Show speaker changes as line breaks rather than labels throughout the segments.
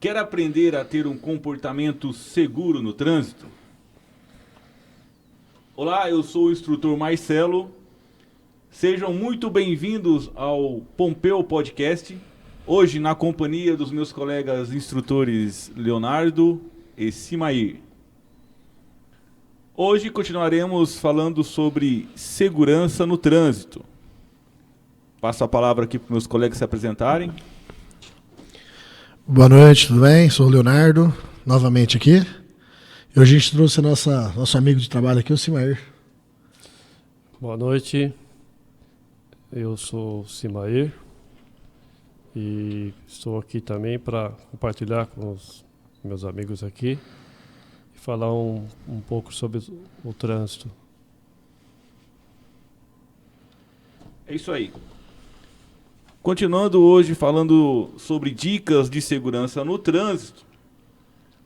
Quer aprender a ter um comportamento seguro no trânsito? Olá, eu sou o instrutor Marcelo. Sejam muito bem-vindos ao Pompeu Podcast. Hoje na companhia dos meus colegas instrutores Leonardo e Simair. Hoje continuaremos falando sobre segurança no trânsito. Passo a palavra aqui para meus colegas se apresentarem.
Boa noite, tudo bem? Sou o Leonardo, novamente aqui. E hoje a gente trouxe nosso amigo de trabalho aqui, o Simair.
Boa noite, eu sou o Simair e estou aqui também para compartilhar com os meus amigos aqui e falar um pouco sobre o trânsito.
É isso aí. Continuando hoje falando sobre dicas de segurança no trânsito,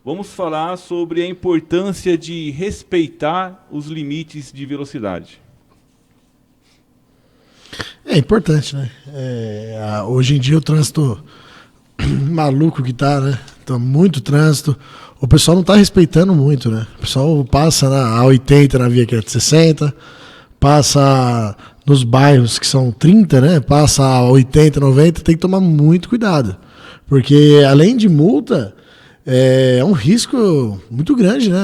vamos falar sobre a importância de respeitar os limites de velocidade.
É importante, né? Hoje em dia o trânsito maluco que tá, né? Tá muito trânsito. O pessoal não tá respeitando muito, né? O pessoal passa a 80 na via que é de 60, passa nos bairros que são 30, né? Passa a 80, 90, tem que tomar muito cuidado. Porque além de multa, é um risco muito grande, né?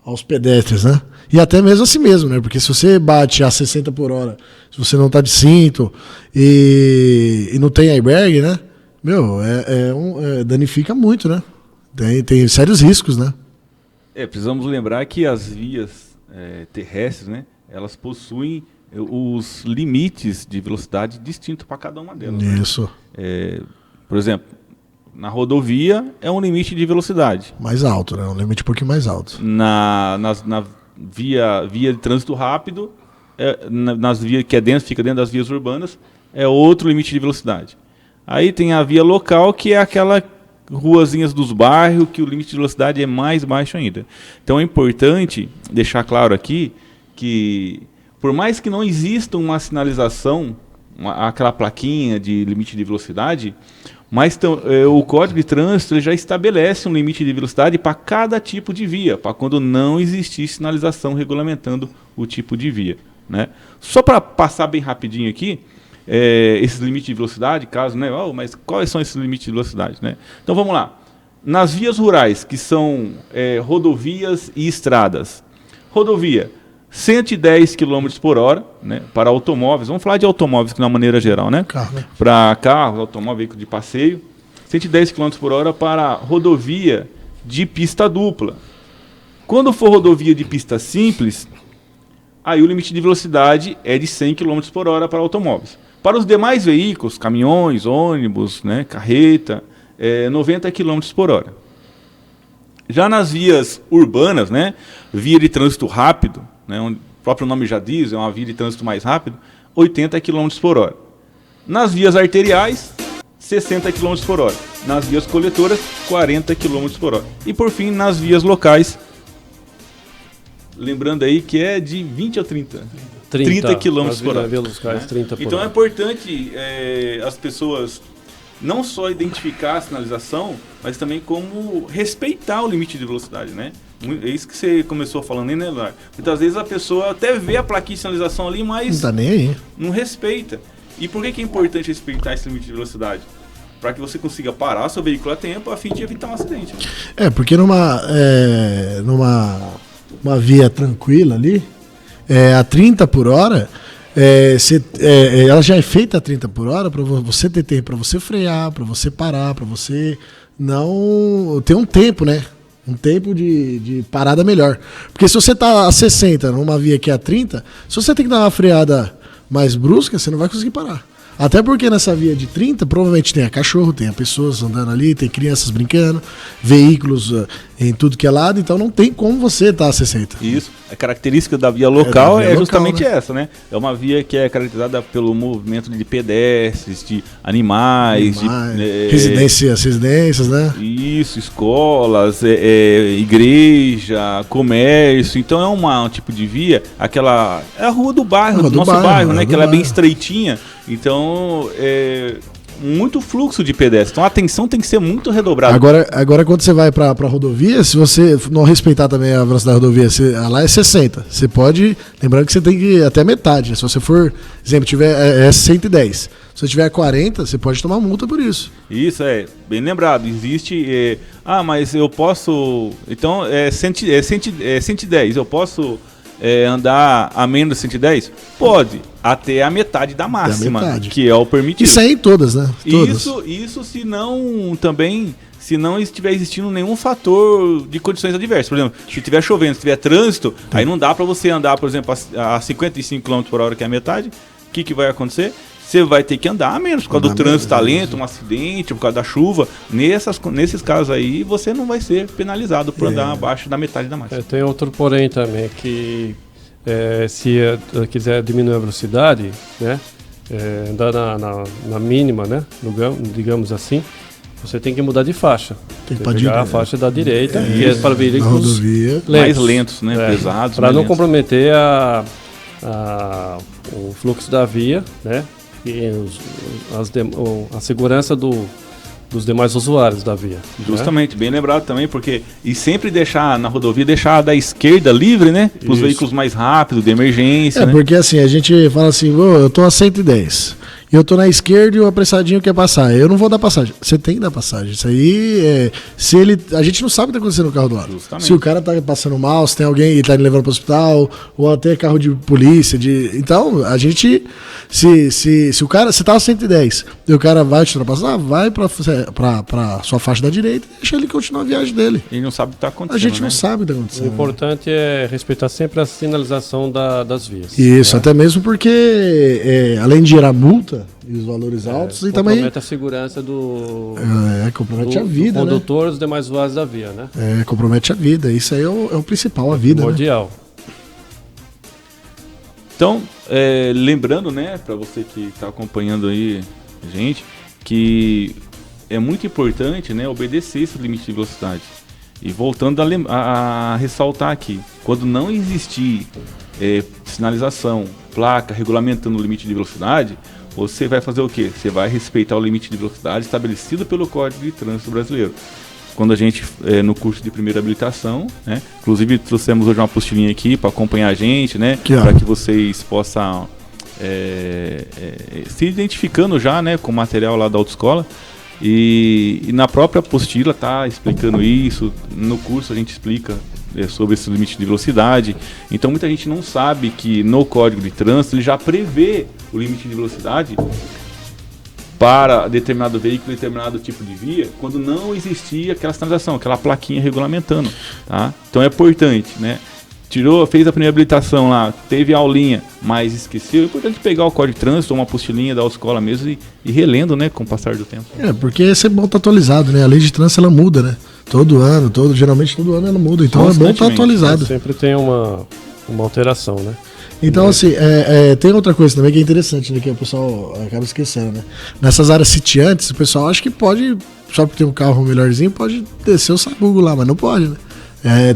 Aos pedestres, né? E até mesmo a si mesmo, né? Porque se você bate a 60 por hora, se você não tá de cinto e não tem airbag, né? Danifica muito, né? Tem sérios riscos, né?
Precisamos lembrar que as vias terrestres, né? Elas possuem os limites de velocidade distintos para cada uma delas.
Isso.
Né? Por exemplo, na rodovia é um limite de velocidade.
Mais alto, né? Um limite um pouquinho mais alto.
Na via de trânsito rápido, nas vias que fica dentro das vias urbanas, é outro limite de velocidade. Aí tem a via local, que é aquela ruazinhas dos bairros, que o limite de velocidade é mais baixo ainda. Então é importante deixar claro aqui que, por mais que não exista uma sinalização, aquela plaquinha de limite de velocidade, mas o Código de Trânsito já estabelece um limite de velocidade para cada tipo de via, para quando não existir sinalização regulamentando o tipo de via. Né? Só para passar bem rapidinho aqui, esses limites de velocidade, caso, né? Mas quais são esses limites de velocidade? Né? Então vamos lá. Nas vias rurais, que são rodovias e estradas. Rodovia, 110 km por hora, né, para automóveis. Vamos falar de automóveis de uma maneira geral, né?
Carro.
Para carro, automóvel, veículo de passeio. 110 km por hora para rodovia de pista dupla. Quando for rodovia de pista simples, aí o limite de velocidade é de 100 km por hora para automóveis. Para os demais veículos, caminhões, ônibus, né, carreta, 90 km por hora. Já nas vias urbanas, né, via de trânsito rápido, né, o próprio nome já diz, é uma via de trânsito mais rápido, 80 km por hora. Nas vias arteriais, 60 km por hora. Nas vias coletoras, 40 km por hora. E por fim, nas vias locais, lembrando aí que é de 20 a 30 km por hora.
Locais, 30 por
então
hora.
É importante as pessoas não só identificar a sinalização, mas também como respeitar o limite de velocidade, né? É isso que você começou falando aí, né, Lar? Muitas vezes a pessoa até vê a plaquinha de sinalização ali, mas
não tá nem aí.
Não respeita. E por que é importante respeitar esse limite de velocidade? Para que você consiga parar seu veículo a tempo a fim de evitar um acidente.
Porque numa via tranquila ali, a 30 por hora, ela já é feita a 30 por hora para você ter tempo, para você frear, para você parar, para você não ter um tempo, né? Um tempo de parada melhor. Porque se você tá a 60 numa via que é a 30, se você tem que dar uma freada mais brusca, você não vai conseguir parar. Até porque nessa via de 30, provavelmente tem cachorro, tem pessoas andando ali, tem crianças brincando, veículos em tudo que é lado, então não tem como você estar a 60.
Isso. A característica da via local é justamente
local, né?
essa, né? É uma via que é caracterizada pelo movimento de pedestres, de animais,
residências, né?
Isso, escolas, igreja, comércio. Então é um tipo de via, é a rua do bairro, do nosso bairro, né? Que ela é bem estreitinha. Então, muito fluxo de pedestres. Então a atenção tem que ser muito redobrada.
Agora quando você vai para rodovia, se você não respeitar também a velocidade da rodovia, lá é 60. Você pode, lembrando que você tem que ir até metade, né? Se você for, exemplo, tiver 110. Se você tiver 40, você pode tomar multa por isso.
Isso é bem lembrado. Existe, mas eu posso, então 110, eu posso andar a menos de 110? Pode, até a metade da máxima, que é o permitido.
Isso aí em todas, né?
Todas. Isso se não estiver existindo nenhum fator de condições adversas. Por exemplo, se estiver chovendo, se tiver trânsito, aí não dá para você andar, por exemplo, a 55 km por hora, que é a metade. O que vai acontecer? Você vai ter que andar a menos, por causa do trânsito tá lento, um acidente, por causa da chuva. Nesses casos aí, você não vai ser penalizado por andar abaixo da metade da máxima.
Tem outro porém também, que se quiser diminuir a velocidade, né, andar na mínima, né, digamos assim, você tem que mudar de faixa. Tem que pegar a faixa da direita, que é para veículos
mais lentos, né, pesados.
Para não comprometer o fluxo da via, né, e a segurança dos demais usuários da via.
Justamente, bem lembrado também, porque e sempre deixar na rodovia, deixar da esquerda livre, né, para os veículos mais rápidos, de emergência.
Porque assim, a gente fala assim, eu tô a 110, eu tô na esquerda e o apressadinho quer passar, eu não vou dar passagem. Você tem que dar passagem. Isso aí, a gente não sabe o que tá acontecendo no carro do lado. Justamente. Se o cara tá passando mal, se tem alguém que tá levando para o hospital, ou até carro de polícia, então a gente, se o cara, você tá a 110 e o cara vai te ultrapassar, vai para sua faixa da direita e deixa ele continuar a viagem dele.
Ele não sabe o que tá acontecendo.
A gente não sabe o que tá acontecendo.
O importante é respeitar sempre a sinalização das vias.
Isso, até mesmo porque além de gerar multa e os valores altos, e também
compromete a segurança
compromete a vida,
do condutor e os demais usuários da via, né?
Compromete a vida. Isso aí é o principal, a vida.
Primordial.
Né?
Então, lembrando, né, para você que está acompanhando aí, gente, que é muito importante, né, obedecer esse limite de velocidade. E voltando a ressaltar aqui, quando não existir sinalização, placa regulamentando o limite de velocidade, você vai fazer o quê? Você vai respeitar o limite de velocidade estabelecido pelo Código de Trânsito Brasileiro. Quando a gente, no curso de primeira habilitação, né, inclusive trouxemos hoje uma apostilinha aqui para acompanhar a gente, né, para que vocês possam se identificando já, né, com o material lá da autoescola. E na própria apostila está explicando isso, no curso a gente explica sobre esse limite de velocidade. Então muita gente não sabe que no Código de Trânsito ele já prevê o limite de velocidade para determinado veículo, determinado tipo de via, quando não existia aquela sinalização, aquela plaquinha regulamentando, tá? Então é importante, né? Fez a primeira habilitação lá, teve aulinha, mas esqueceu. É importante pegar o Código de Trânsito, uma apostilinha da autoescola mesmo e relendo, né, com o passar do tempo.
Porque é sempre bom estar atualizado, né? A lei de trânsito ela muda, né? Geralmente todo ano ela muda, então é bom estar atualizado.
Sempre tem uma alteração, né?
Então, assim, tem outra coisa também que é interessante, né? Que o pessoal acaba esquecendo, né? Nessas áreas sitiantes, o pessoal acha que pode, só porque tem um carro melhorzinho, pode descer o sabugo lá, mas não pode, né?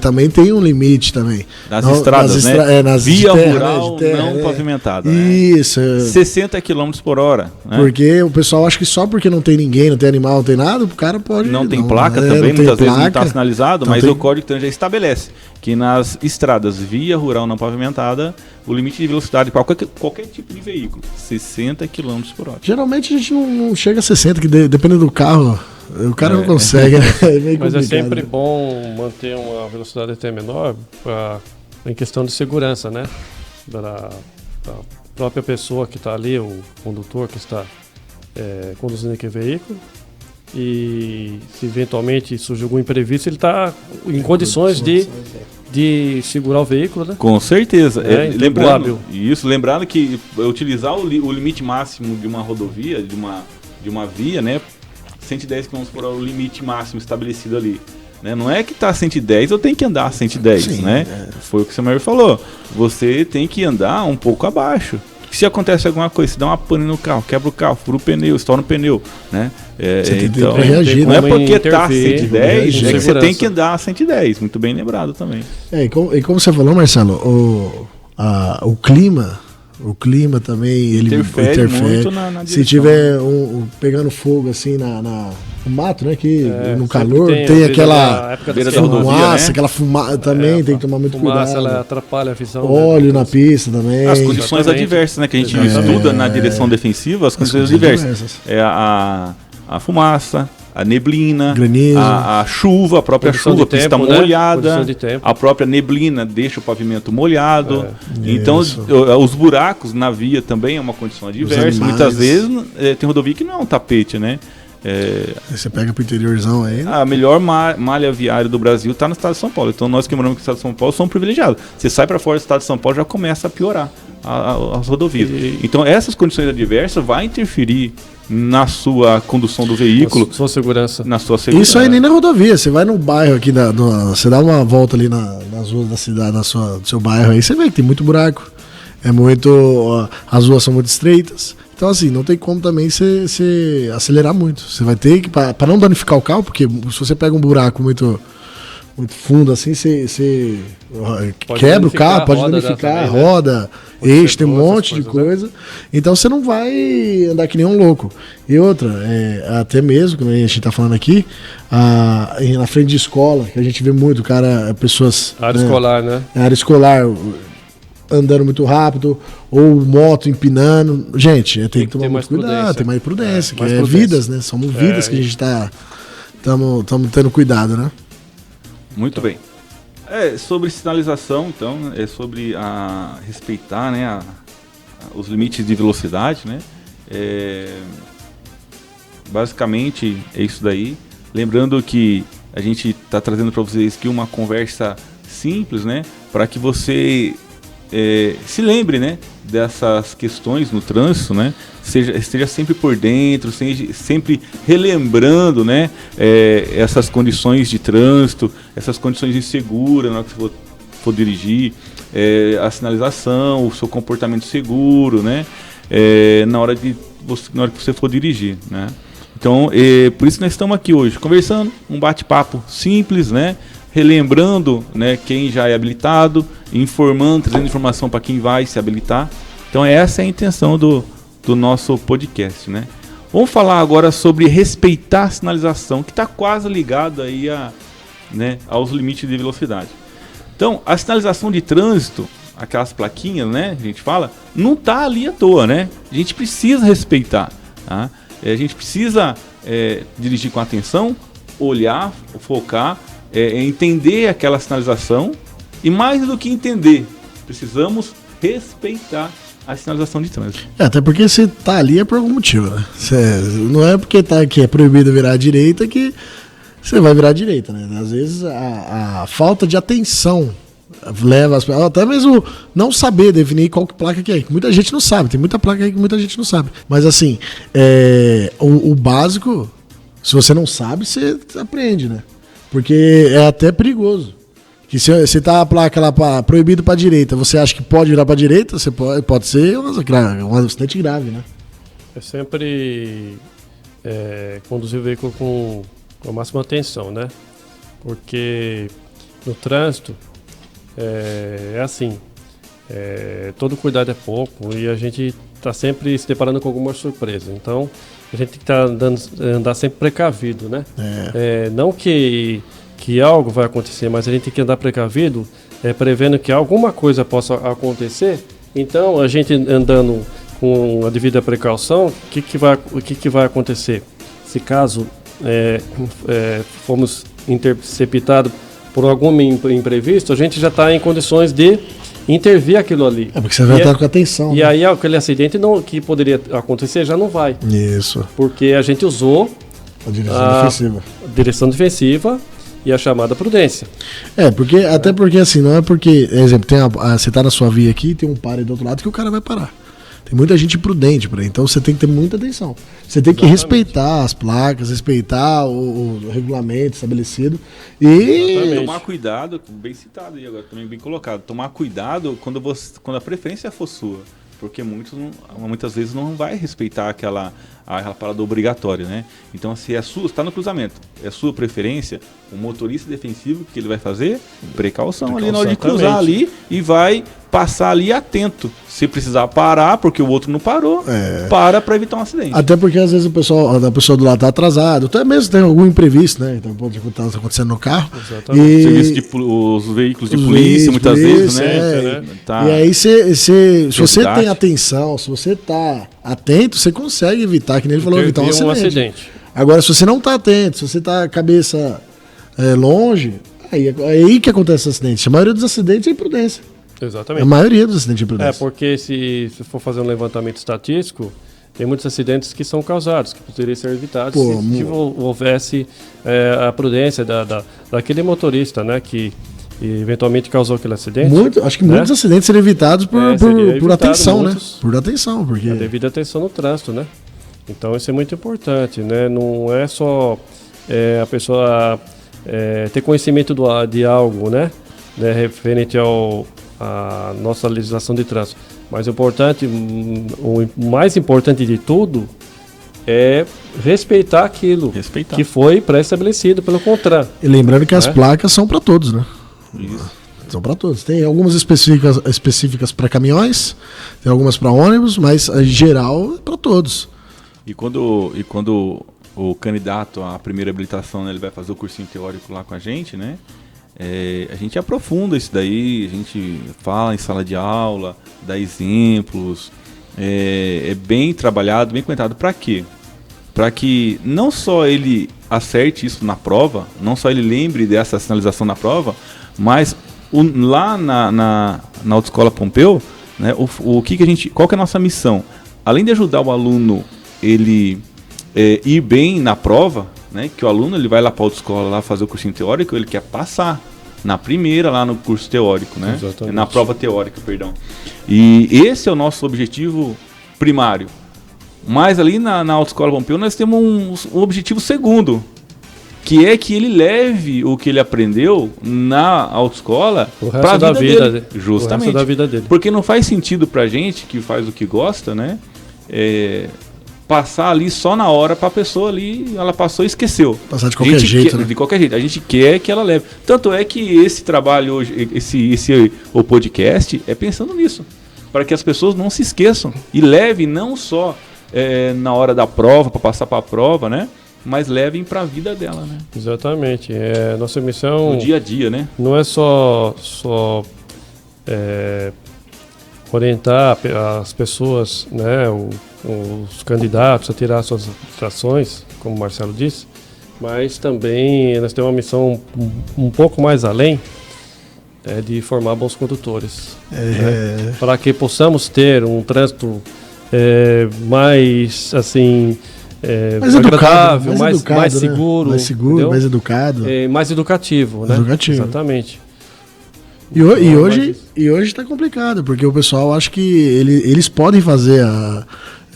Também tem um limite também.
Nas estradas, né? Via rural não pavimentada.
Isso.
60 km por hora. Né?
Porque o pessoal acha que só porque não tem ninguém, não tem animal, não tem nada, o cara pode...
Não tem placa também, muitas vezes não está sinalizado, então mas o Código de Trânsito já estabelece que nas estradas via rural não pavimentada, o limite de velocidade para qualquer tipo de veículo, 60 km por hora.
Geralmente a gente não chega a 60, que dependendo do carro... O cara não consegue, né?
Mas é sempre bom manter uma velocidade até menor em questão de segurança, né? Da própria pessoa que está ali, o condutor que está conduzindo aquele veículo. E se eventualmente surgir algum imprevisto, ele está em condições de segurar o veículo, né?
Com certeza. Lembrando que utilizar o limite máximo de uma rodovia, de uma via, né? 110 km por hora é o limite máximo estabelecido ali. Né? Não é que está 110, eu tenho que andar 110, sim, né? Foi o que o Samuel falou. Você tem que andar um pouco abaixo. Se acontece alguma coisa, se dá uma pane no carro, quebra o carro, fura o pneu, estoura o pneu, né? Então,
reagir,
não é porque está 110, é que você tem que andar 110. Muito bem lembrado também.
E como você falou, Marcelo, o clima O clima também, ele
Interfere muito na
Se
direção.
tiver pegando fogo assim no mato, né? Que no
sempre
calor tem
a
aquela
época
beira
da
da rodovia,
fumaça,
né?
aquela fumaça também tem que tomar muito
fumaça, ela
cuidado.
atrapalha a visão.
Óleo
né?
na pista também.
As condições
Exatamente.
adversas, né? Que a gente
Exatamente.
estuda na direção defensiva, as condições adversas. É a fumaça, a neblina,
Granizo.
a chuva, a própria
Condição
chuva,
de
pista
tempo, né?
molhada,
Condição de tempo.
a própria neblina deixa o pavimento molhado.
É.
Então,
Isso.
os buracos na via também é uma condição adversa.
animais.
Muitas vezes tem rodovia que não é um tapete, né?
Aí você pega pro interiorzão aí.
A melhor malha viária do Brasil está no estado de São Paulo. Então, nós que moramos no estado de São Paulo somos privilegiados. Você sai para fora do estado de São Paulo, já começa a piorar as rodovias. Então, essas condições adversas vão interferir na sua condução do veículo,
Sua segurança.
na sua segurança.
Isso aí nem na rodovia. Você vai no bairro aqui, você dá uma volta ali nas ruas da cidade, do seu bairro aí, você vê que tem muito buraco. As ruas são muito estreitas. Então, assim, não tem como também você acelerar muito. Você vai ter que, para não danificar o carro, porque se você pega um buraco muito fundo assim, você quebra o carro, pode danificar a roda, eixo, tem um monte de coisa. Então você não vai andar que nem um louco. E outra, até mesmo, como a gente está falando aqui, na frente de escola, que a gente vê muito, pessoas...
Área escolar, né?
Área escolar andando muito rápido, ou moto empinando. Gente, tem que tomar muito cuidado, tem mais prudência, que é vidas, né? São vidas que a gente estamos tendo cuidado, né?
Muito bem. Sobre sinalização, então, é sobre respeitar, né, os limites de velocidade, né? Basicamente é isso daí. Lembrando que a gente está trazendo para vocês aqui uma conversa simples, né, para que você se lembre, né, dessas questões no trânsito, né, esteja sempre por dentro, sempre relembrando, né, essas condições de trânsito, essas condições inseguras na hora que você for dirigir, a sinalização, o seu comportamento seguro, né, na hora que você for dirigir, né. Então, por isso nós estamos aqui hoje, conversando, um bate-papo simples, né, relembrando, né, quem já é habilitado, informando, trazendo informação para quem vai se habilitar. Então essa é a intenção do nosso podcast, né? Vamos falar agora sobre respeitar a sinalização, que está quase ligado aí aos limites de velocidade. Então, a sinalização de trânsito, aquelas plaquinhas, né, a gente fala, não está ali à toa, né? A gente precisa respeitar, tá? A gente precisa dirigir com atenção, olhar, focar, entender aquela sinalização e, mais do que entender, precisamos respeitar a sinalização de trânsito.
Até porque você tá ali por algum motivo, né? Não é porque que é proibido virar à direita que você vai virar à direita, né? Às vezes a falta de atenção leva as pessoas, até mesmo não saber definir qual que placa que é. Muita gente não sabe, tem muita placa aí que muita gente não sabe. Mas assim, o básico, se você não sabe, você aprende, né? Porque é até perigoso. Que se tá a placa lá proibido para direita, você acha que pode virar para direita, você pode ser um acidente grave, né?
É sempre conduzir o veículo com a máxima atenção, né? Porque no trânsito assim, todo cuidado é pouco e a gente está sempre se deparando com alguma surpresa. Então a gente tem que andar sempre precavido, né? Não que algo vai acontecer, mas a gente tem que andar precavido, prevendo que alguma coisa possa acontecer. Então, a gente andando com a devida precaução, o que vai acontecer? Se caso fomos interceptados por algum imprevisto, a gente já está em condições de intervir aquilo ali.
Porque você vai estar com atenção.
E aí aquele acidente que poderia acontecer já não vai.
Isso.
Porque a gente usou
a direção defensiva
e a chamada prudência.
Até porque assim, não é porque, exemplo, você tá na sua via aqui, tem um pare do outro lado que o cara vai parar. Tem muita gente imprudente por aí, então você tem que ter muita atenção. Você tem que respeitar as placas, respeitar o regulamento estabelecido e
tomar cuidado, bem citado aí agora, também bem colocado, tomar cuidado quando a preferência for sua, porque muitas vezes não vai respeitar aquela parada obrigatória, né? Então, se está no cruzamento, é a sua preferência, o motorista defensivo, o que ele vai fazer? Precaução ali na hora de cruzar ali e vai passar ali atento. Se precisar parar, porque o outro não parou, para evitar um acidente.
Até porque às vezes a pessoa do lado tá atrasado, até mesmo tem algum imprevisto, né? Então pode estar acontecendo no carro.
Exatamente. Os veículos de polícia, muitas vezes, né? Tá.
E aí se você tem atenção, se você tá atento, você consegue evitar, que nem ele falou, evitar um acidente. Agora, se você não tá atento, se você tá a cabeça longe, aí que acontece acidente. A maioria dos acidentes é imprudência.
Exatamente.
A maioria dos acidentes é imprudência.
Porque se for fazer um levantamento estatístico, tem muitos acidentes que são causados, que poderiam ser evitados se houvesse a prudência daquele motorista, né, que eventualmente causou aquele acidente.
Acho que muitos acidentes seriam evitados por atenção, né? Por atenção, porque...
A devida atenção no trânsito, né? Então isso é muito importante, né? Não é só a pessoa ter conhecimento de algo, né? Referente a nossa legislação de trânsito. Mas o mais importante de tudo é respeitar aquilo que foi pré-estabelecido pelo CONTRAN.
E lembrando que as placas são para todos, né?
Isso.
São para todos. Tem algumas específicas para caminhões, tem algumas para ônibus, mas em geral é para todos.
E quando o candidato à primeira habilitação, né, ele vai fazer o cursinho teórico lá com a gente, né? A gente aprofunda isso daí, a gente fala em sala de aula, dá exemplos, é bem trabalhado, bem comentado. Para quê? Para que não só ele acerte isso na prova, não só ele lembre dessa sinalização na prova, mas lá na Autoescola Pompeu, né, qual que é a nossa missão? Além de ajudar o aluno ele ir bem na prova, né, que o aluno ele vai lá para a autoescola lá fazer o cursinho teórico, ele quer passar na primeira lá no curso teórico, né?
Exatamente.
Na prova teórica, perdão. E esse é o nosso objetivo primário. Mas ali na Autoescola Pompeu nós temos um objetivo segundo, que é que ele leve o que ele aprendeu na autoescola para a vida dele. Justamente.
O resto da vida dele.
Porque não faz sentido pra gente que faz o que gosta, né? Passar ali só na hora para a pessoa ali, ela passou e esqueceu.
Passar de qualquer jeito, né?
De qualquer jeito. A gente quer que ela leve. Tanto é que esse trabalho hoje, o podcast, é pensando nisso. Para que as pessoas não se esqueçam. E levem não só na hora da prova, para passar para a prova, né? Mas levem para a vida dela, né?
Exatamente. Nossa missão...
No dia a dia, né?
Não é só orientar as pessoas, né, os candidatos a tirar suas habilitações, como o Marcelo disse, mas também nós temos uma missão um pouco mais além, de formar bons condutores, né, para que possamos ter um trânsito mais assim
mais
agradável,
educado,
mais seguro,
entendeu? Mais educado,
mais educativo, né?
Educativo.
Exatamente.
E hoje está complicado, porque o pessoal acha que eles podem fazer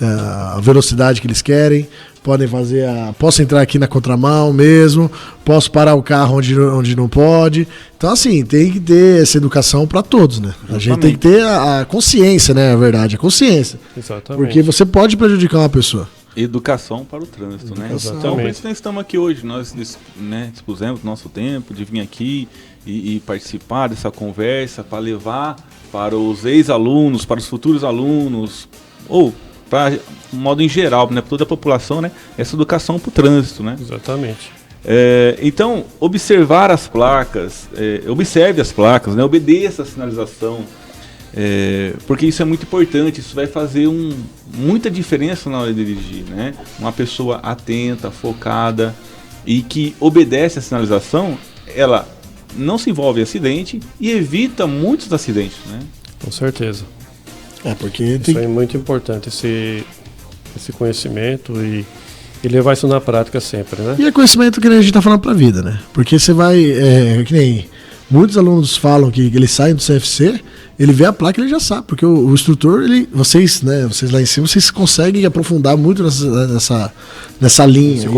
a velocidade que eles querem, podem fazer posso entrar aqui na contramão mesmo, posso parar o carro onde não pode. Então, assim, tem que ter essa educação para todos, né? A gente tem que ter a consciência, né? A verdade, a consciência.
Exatamente.
Porque você pode prejudicar uma pessoa.
Educação para o trânsito, né? Então, por isso nós estamos aqui hoje, nós, né, dispusemos do nosso tempo de vir aqui e participar dessa conversa para levar para os ex-alunos, para os futuros alunos, ou para um modo em geral, né, para toda a população, né, essa educação para o trânsito, né?
Exatamente.
Então, observar as placas, observe as placas, né, obedeça a sinalização, porque isso é muito importante, isso vai fazer muita diferença na hora de dirigir, né? Uma pessoa atenta, focada e que obedece a sinalização, ela não se envolve em acidente e evita muitos acidentes, né?
Com certeza.
Porque
isso é muito importante, esse conhecimento e levar isso na prática sempre, né?
E é conhecimento que a gente está falando para a vida, né? Porque você vai, que nem muitos alunos falam que eles saem do CFC, ele vê a placa e ele já sabe, porque o instrutor, vocês lá em cima, vocês conseguem aprofundar muito nessa linha,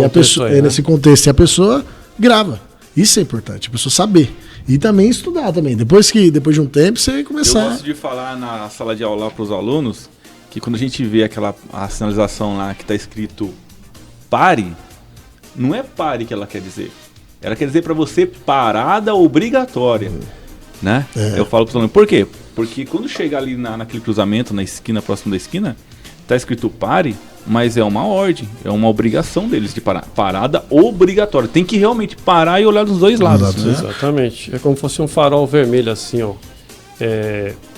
nesse contexto, e a pessoa grava. Isso é importante, a pessoa saber. E também estudar também. Depois de um tempo, você começar...
Eu gosto de falar na sala de aula para os alunos que quando a gente vê a sinalização lá que está escrito pare, não é pare que ela quer dizer. Ela quer dizer para você parada obrigatória. Né? Eu falo para os alunos, por quê? Porque quando chega ali naquele cruzamento, na esquina, próximo da esquina, tá escrito pare, mas é uma ordem, é uma obrigação deles de parar. Parada obrigatória. Tem que realmente parar e olhar dos dois lados. Né?
Exatamente. É como se fosse um farol vermelho assim, ó.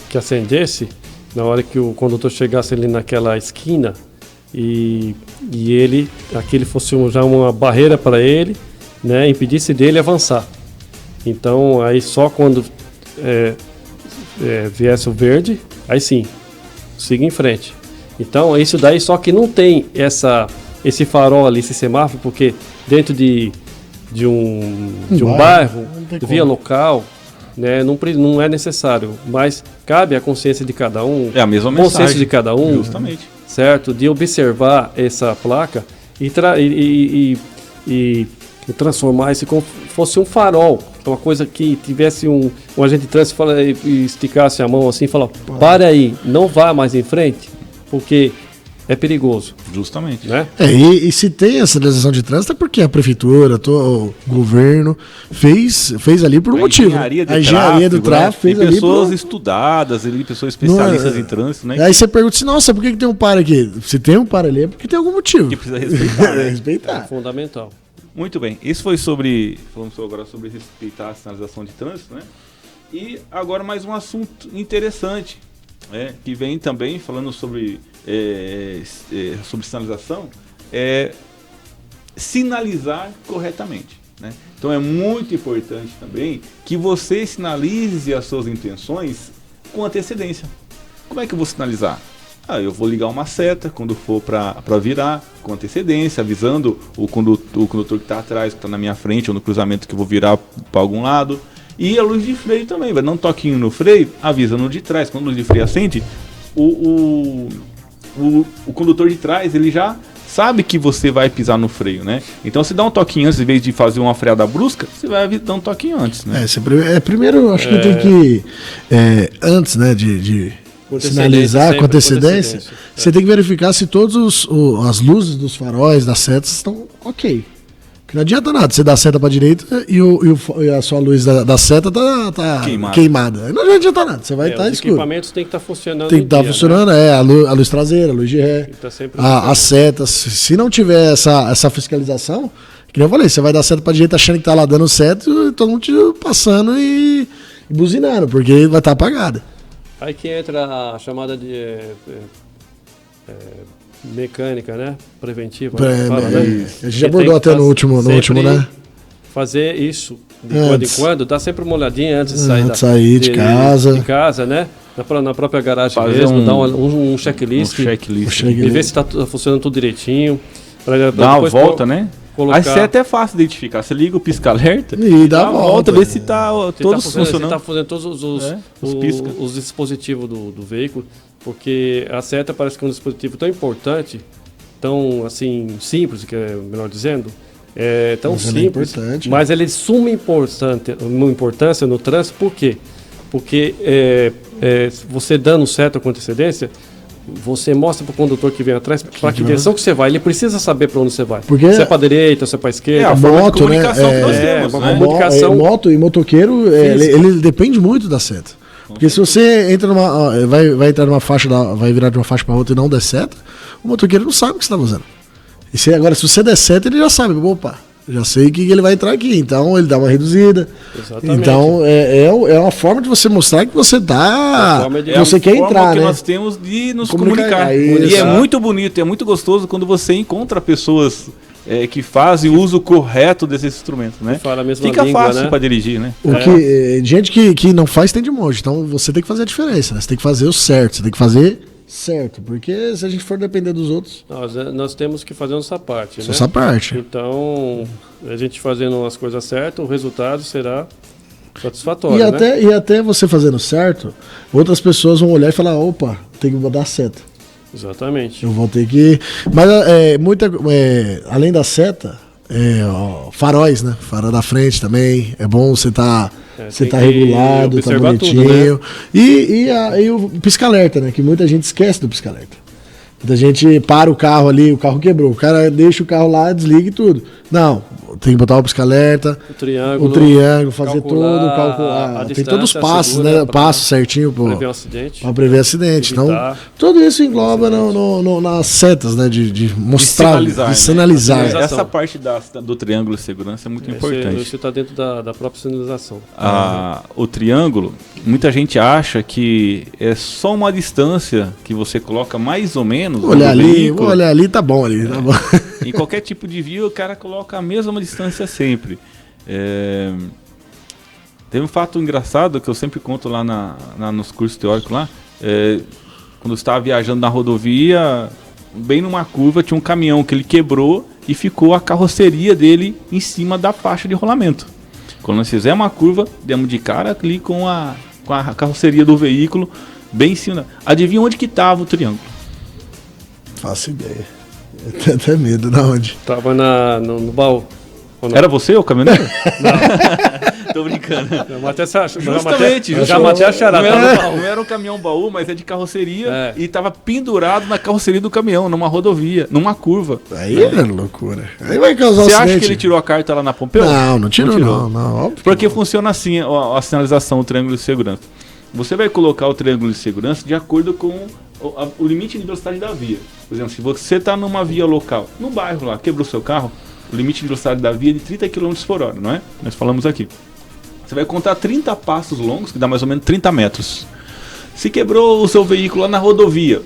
Que acendesse na hora que o condutor chegasse ali naquela esquina e aquele fosse já uma barreira para ele, né? Impedisse dele avançar. Então, aí só quando viesse o verde, aí sim, siga em frente. Então, isso daí só que não tem esse farol ali, esse semáforo, porque dentro de um bairro, via local, né, não é necessário, mas cabe à consciência de cada um,
a mesma
consciência
mensagem,
de cada um,
justamente,
certo? De observar essa placa e transformar isso como fosse um farol, uma coisa que tivesse um agente de trânsito e esticasse a mão assim e falar, para aí, não vá mais em frente, porque é perigoso.
Justamente.
Né?
E se tem essa legislação de trânsito é porque a prefeitura, o governo fez ali por um motivo. A engenharia do tráfego fez ali.
Pessoas estudadas, pessoas especialistas em trânsito, né?
Aí você pergunta assim, nossa, por que tem um par aqui? Se tem um par ali é porque tem algum motivo.
Que precisa respeitar, né?
Respeitar.
É fundamental.
Muito bem. Isso foi falamos agora sobre respeitar a sinalização de trânsito, né? E agora mais um assunto interessante, que vem também falando sobre sinalização, sinalizar corretamente, né? Então é muito importante também que você sinalize as suas intenções com antecedência. Como é que eu vou sinalizar? Eu vou ligar uma seta quando for para virar, com antecedência, avisando o condutor que está atrás, que está na minha frente, ou no cruzamento que eu vou virar para algum lado. E a luz de freio também, vai dar um toquinho no freio, avisa no de trás. Quando a luz de freio acende, o condutor de trás, ele já sabe que você vai pisar no freio, né? Então, se dá um toquinho antes, em vez de fazer uma freada brusca, você vai dar um toquinho antes, né?
Primeiro, acho que tem que, antes, né, de sinalizar com antecedência, você tem que verificar se todas as luzes dos faróis, das setas, estão ok. Porque não adianta nada, você dá a seta para a direita e a sua luz da seta tá queimada. Não adianta nada, você vai estar escuro.
Os equipamentos têm que estar funcionando.
Tem que estar funcionando, né? A luz traseira, a luz de ré, as setas. Se não tiver essa fiscalização, que nem eu falei, você vai dar seta para a direita achando que tá lá dando certo e todo mundo passando e buzinando, porque vai estar apagada.
Aí que entra a chamada de mecânica, né? Preventiva.
A gente já abordou até no último, né?
Fazer isso de quando em quando, dá sempre uma olhadinha antes de
sair de casa.
De casa, né? Na própria garagem fazer mesmo, dar um checklist. E ver se está funcionando tudo direitinho.
Dá uma volta, né? A seta é fácil de identificar. Você liga o pisca-alerta
e dá a volta,
ver se está todos funcionando.
Se está fazendo todos os dispositivos do veículo, porque a seta parece que é um dispositivo tão importante, tão assim simples, que é melhor dizendo, tão simples, mas ele é de suma importância no trânsito. Por quê? Porque você dando seta com antecedência, você mostra para o condutor que vem atrás para que direção que você vai. Ele precisa saber para onde você vai.
Porque
se é para a direita, se é para a esquerda.
A moto, né?
Comunicação.
Moto e motoqueiro, ele depende muito da seta. Porque se você entra vai entrar numa faixa, vai virar de uma faixa para outra e não der seta, o motoqueiro não sabe o que você está fazendo. Agora, se você der seta, ele já sabe. Opa, já sei que ele vai entrar aqui. Então, ele dá uma reduzida.
Exatamente.
Então, é uma forma de você mostrar que você você quer entrar,
que
né?
nós temos de nos comunicar. E é muito bonito, é muito gostoso quando você encontra pessoas que fazem o uso correto desses instrumentos, né? Fica fácil, né, para dirigir, né?
Gente que não faz tem de monte. Então, você tem que fazer a diferença, né? Você tem que fazer o certo, você tem que fazer certo, porque se a gente for depender dos outros...
Nós temos que fazer nossa parte, né?
Nossa parte.
Então, a gente fazendo as coisas certas, o resultado será satisfatório,
e até você fazendo certo, outras pessoas vão olhar e falar, opa, tem que dar seta.
Exatamente.
Eu vou ter que... Mas além da seta, faróis, né? Farol da frente também, é bom você tá regulado, tá bonitinho. Tudo, né? E o pisca-alerta, né? Que muita gente esquece do pisca-alerta. Muita gente para o carro ali, o carro quebrou. O cara deixa o carro lá, desliga e tudo. Não, tem que botar o pisca-alerta,
O triângulo.
fazer
calcular
todo, calcular.
a
Tem todos os
distância
passos,
segura
né?
pra
Passos certinho
prever um acidente.
para prever acidente. Então,
Evitar
tudo isso engloba nas setas, né? De mostrar,
sinalizar,
de sinalizar.
né?
Essa parte do triângulo de segurança é muito importante.
Isso está dentro da própria sinalização.
O triângulo, muita gente acha que é só uma distância que você coloca mais ou menos no veículo.
Olha ali, tá bom ali. Tá bom.
Em qualquer tipo de via, o cara coloca a mesma distância sempre. Teve um fato engraçado que eu sempre conto lá nos cursos teóricos lá. Quando eu estava viajando na rodovia, bem numa curva, tinha um caminhão que ele quebrou e ficou a carroceria dele em cima da faixa de rolamento. Quando nós fizemos uma curva, demos de cara ali com a carroceria do veículo bem em cima. Adivinha onde que estava o triângulo?
Faço ideia. Eu tenho até medo, na onde?
Tava no baú.
Era você o caminhoneiro? Não. Tô brincando.
Justamente. Já matei a charada.
Não era um caminhão baú, mas é de carroceria e tava pendurado na carroceria do caminhão, numa rodovia, numa curva.
Aí é loucura. Aí vai causar
Você
acidente.
acha que ele tirou a carta lá na Pompeu?
Não tirou. Óbvio.
Porque funciona assim a sinalização, o triângulo de segurança. Você vai colocar o triângulo de segurança de acordo com o limite de velocidade da via. Por exemplo, se você está numa via local, no bairro lá, quebrou seu carro, o limite de velocidade da via é de 30 km por hora, não é? Nós falamos aqui. Você vai contar 30 passos longos, que dá mais ou menos 30 metros. Se quebrou o seu veículo lá na rodovia,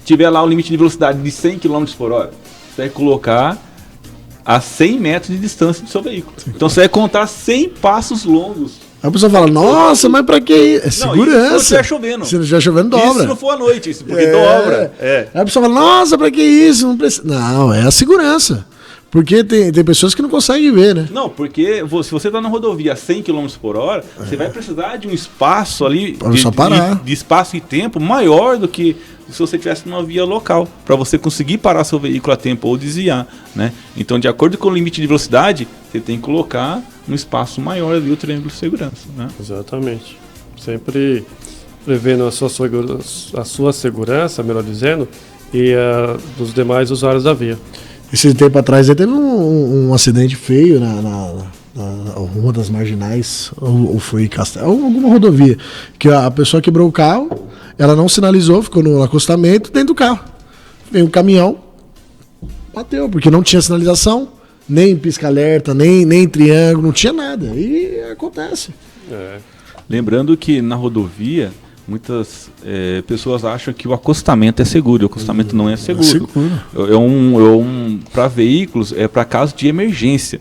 tiver lá o limite de velocidade de 100 km por hora, você vai colocar a 100 metros de distância do seu veículo. Então você vai contar 100 passos longos.
Aí a pessoa fala, nossa, mas pra que isso? É segurança.
Não, isso se estiver chovendo.
Se não estiver chovendo, dobra.
Isso se não for à noite, porque dobra.
Aí a pessoa fala, nossa, pra que isso? Não precisa. Não, é a segurança. Porque tem pessoas que não conseguem ver, né?
Não, porque se você está na rodovia a 100 km por hora, você vai precisar de um espaço ali, de espaço e tempo maior do que se você estivesse numa via local, para você conseguir parar seu veículo a tempo ou desviar, né? Então, de acordo com o limite de velocidade, você tem que colocar um espaço maior ali o triângulo de segurança, né?
Exatamente. Sempre prevendo a sua segurança, melhor dizendo, e a dos demais usuários da via.
Esse tempo atrás aí teve um acidente feio na uma das marginais, ou foi Castel, alguma rodovia, que a pessoa quebrou o carro, ela não sinalizou, ficou no acostamento dentro do carro. Veio um caminhão, bateu, porque não tinha sinalização, nem pisca-alerta, nem triângulo, não tinha nada. E acontece.
Lembrando que na rodovia, muitas pessoas acham que o acostamento é seguro. O acostamento não é seguro. Para veículos, é para caso de emergência.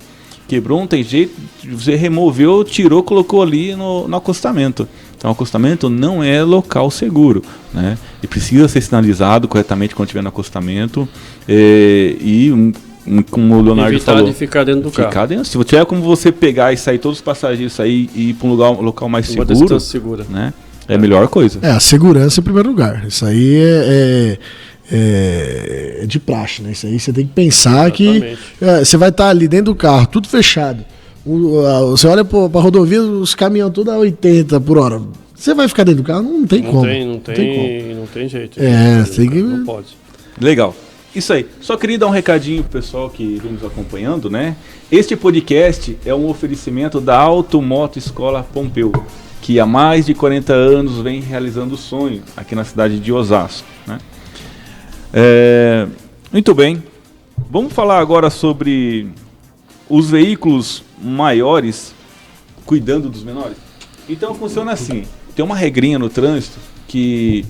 Quebrou, não tem jeito, você removeu, tirou, colocou ali no acostamento. Então, o acostamento não é local seguro, né? E precisa ser sinalizado corretamente quando estiver no acostamento. Como o Leonardo falou,
de ficar dentro do carro.
Se tiver como você pegar e sair, todos os passageiros sair e ir para um local mais seguro,
segura,
né? É a melhor coisa.
A segurança em primeiro lugar. Isso aí é de praxe, né? Isso aí você tem que pensar. Exatamente. Que você vai estar ali dentro do carro, tudo fechado. Você olha para a rodovia, os caminhões todos a 80 por hora. Você vai ficar dentro do carro? Não tem como.
Não tem jeito.
Não
pode.
Legal. Isso aí. Só queria dar um recadinho pro pessoal que vem nos acompanhando, né? Este podcast é um oferecimento da Automoto Escola Pompeu, que há mais de 40 anos vem realizando o sonho aqui na cidade de Osasco, né? Muito bem. Vamos falar agora sobre os veículos maiores cuidando dos menores. Então funciona assim. Tem uma regrinha no trânsito que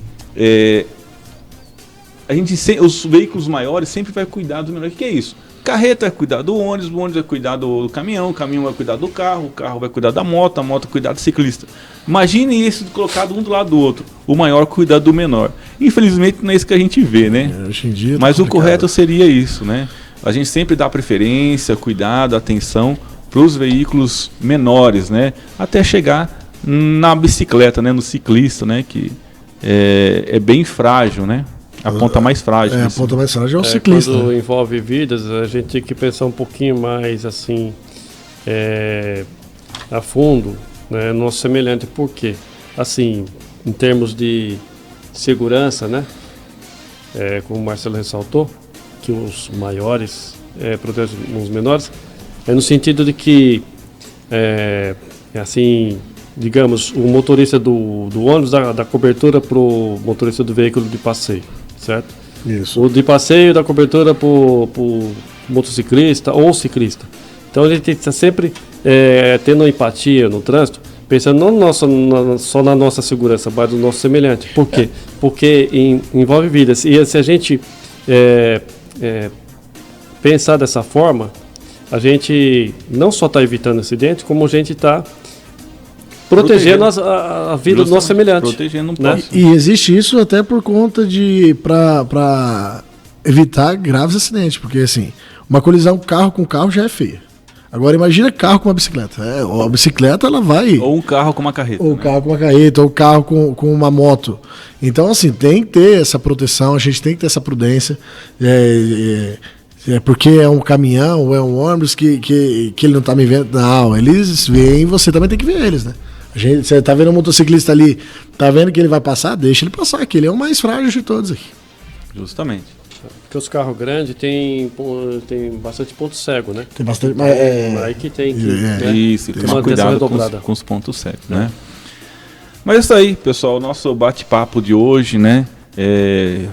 os veículos maiores sempre vai cuidar do menor. O que é isso? Carreta vai cuidar do ônibus, o ônibus vai cuidar do caminhão, o caminhão vai cuidar do carro, o carro vai cuidar da moto, a moto vai cuidar do ciclista. Imagine isso colocado um do lado do outro. O maior cuidar do menor. Infelizmente não é isso que a gente vê, né?
Hoje em dia
mas o correto seria isso, né? A gente sempre dá preferência, cuidado, atenção para os veículos menores, né? Até chegar na bicicleta, né? No ciclista, né? Que é bem frágil, né? A ponta mais frágil.
A ponta mais frágil é o ciclista.
Quando envolve vidas, a gente tem que pensar um pouquinho mais assim, a fundo, né, no semelhante. Por quê? Assim, em termos de segurança, né? Como o Marcelo ressaltou, que os maiores protegem os menores. É no sentido de que, assim, digamos, o motorista do ônibus dá cobertura para o motorista do veículo de passeio, certo?
Isso.
O de passeio dá cobertura para o motociclista ou ciclista. Então a gente tem que estar sempre tendo empatia no trânsito, pensando não só na nossa segurança, mas no nosso semelhante. Por quê? Porque envolve vidas. E se a gente pensar dessa forma, a gente não só está evitando acidente, como a gente está protegendo a vida do nosso semelhante.
Protegendo um
né?
próximo.
E existe isso até por conta para evitar graves acidentes, porque assim, uma colisão carro com carro já é feia. Agora imagina carro com uma bicicleta. A bicicleta ela vai.
Ou um carro com uma carreta.
Ou
né?
carro com uma carreta, ou carro com uma moto. Então, assim, tem que ter essa proteção, a gente tem que ter essa prudência. Porque é um caminhão ou é um ônibus que ele não tá me vendo. Não, eles veem, você também tem que ver eles, né? Você tá vendo um motociclista ali, tá vendo que ele vai passar? Deixa ele passar, que ele é o mais frágil de todos aqui.
Justamente.
Porque os carros grandes tem bastante ponto cego, né?
Tem bastante.
Aí que tem que. Né?
Isso,
Tem
tomar
uma atenção
cuidado
redobrada.
com os pontos cegos, né? Mas é isso aí, pessoal. Nosso bate-papo de hoje, né?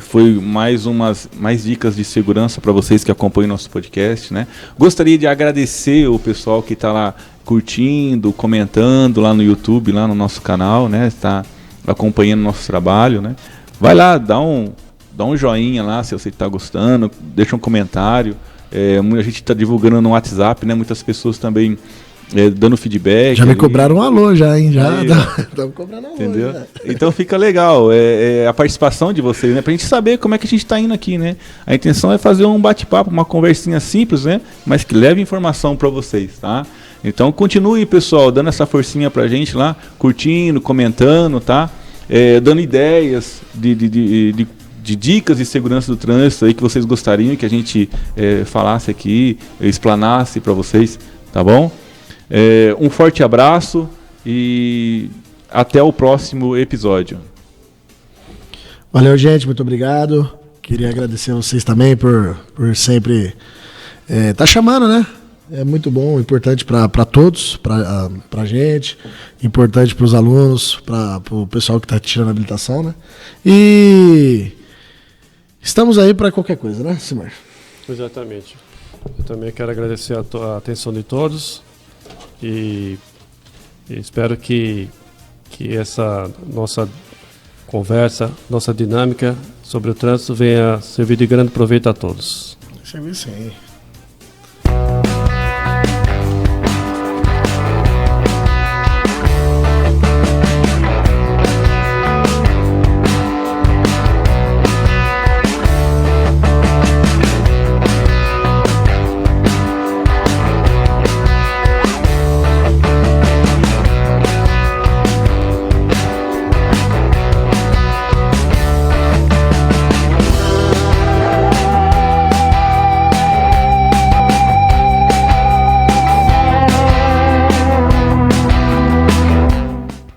Foi mais dicas de segurança para vocês que acompanham nosso podcast, né? Gostaria de agradecer o pessoal que está lá curtindo, comentando lá no YouTube, lá no nosso canal, né? Está acompanhando nosso trabalho, né? Vai lá, dá um joinha lá se você está gostando, deixa um comentário. A gente está divulgando no WhatsApp, né? Muitas pessoas também dando feedback.
Já me
ali.
cobraram um alô, já, hein? Já
Aí,
estamos cobrando alô.
Entendeu?
Já.
Então fica legal a participação de vocês, né? Pra gente saber como é que a gente tá indo aqui, né? A intenção é fazer um bate-papo, uma conversinha simples, né? Mas que leve informação para vocês, tá? Então continue, pessoal, dando essa forcinha pra gente lá, curtindo, comentando, tá? Dando ideias de dicas de segurança do trânsito aí que vocês gostariam que a gente falasse aqui, explanasse para vocês, tá bom? Um forte abraço e até o próximo episódio.
Valeu, gente, muito obrigado. Queria agradecer a vocês também por sempre tá chamando, né? É muito bom, importante para todos, para gente, importante para os alunos, para o pessoal que está tirando a habilitação, né? E estamos aí para qualquer coisa, né, Simar?
Exatamente. Eu também quero agradecer a atenção de todos e espero que essa nossa conversa, nossa dinâmica sobre o trânsito venha servir de grande proveito a todos.
Servir sim.